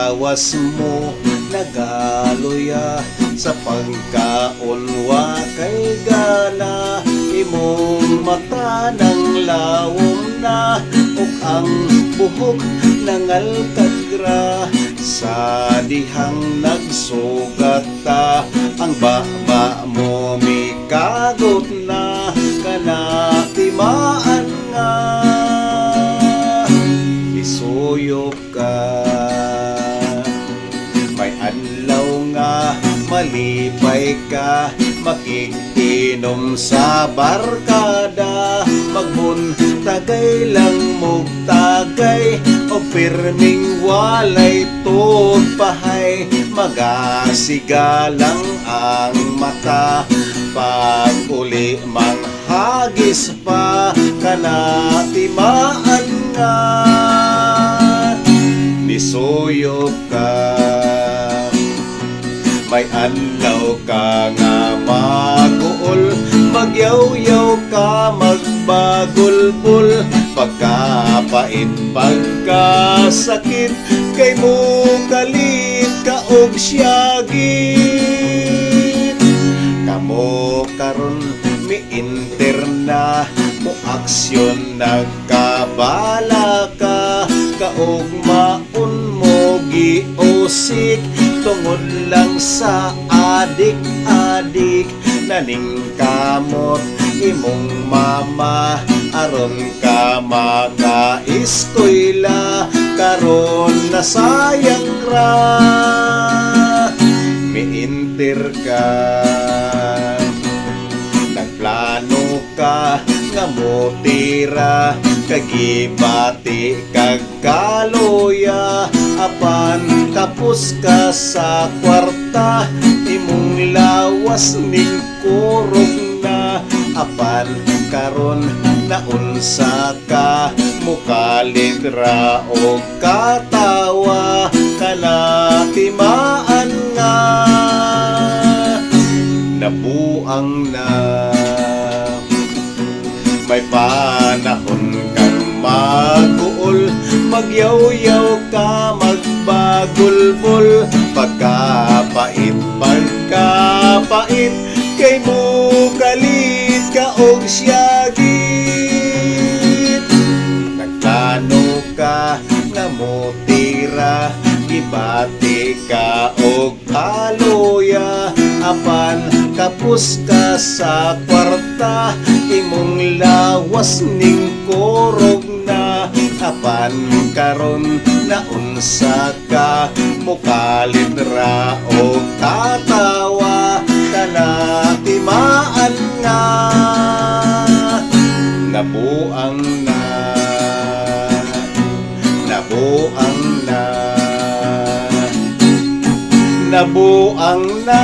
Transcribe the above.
lawas mo nagaloya sa pagkaunwa kay gana imong mata ng lawom na ug ang buhok nangalkagra sa dihang nagsugat ta ang baba mo mikagot na kana timaan nga isuyop ka may adlaw nga malipay ka makikinom sa barkada magbuntagay lang mugtagay o pirming walay tugpahay magasigalang ang mata pag uli manghagis pa kana timaan nga nisuyop ka may adlaw ka nga maguol magyaw-yaw ka magbagulbul pagkapait pagkasakit kay mo kalit ka og siyagit kamo karon miinterna mo aksyon nagkabala ka kaog maun mo giosik tungod lang sa adik-adik naning kamot imong mama aron ka maka-eskwela karon nasayang ra miinter ka nagplano ka nga motira kagibati kagkaloya apan tapos ka sa kwarta imong lawas ning kurog na apan karon naunsa ka mukalit ra o katawa kana timaan nga nabuang na may panahon kang maguol magyaw-yaw ka magbagulbul pagkapait pagkapait kay mo kalit ka og siyagit nagplano ka nga motira gibati ka og kaloya apan kapus ka sa kwarta imong lawas ning kurog na apan karon naunsa ka mukalit ra o tatawa kana timaan nga nabuang na nabuang na nabuang na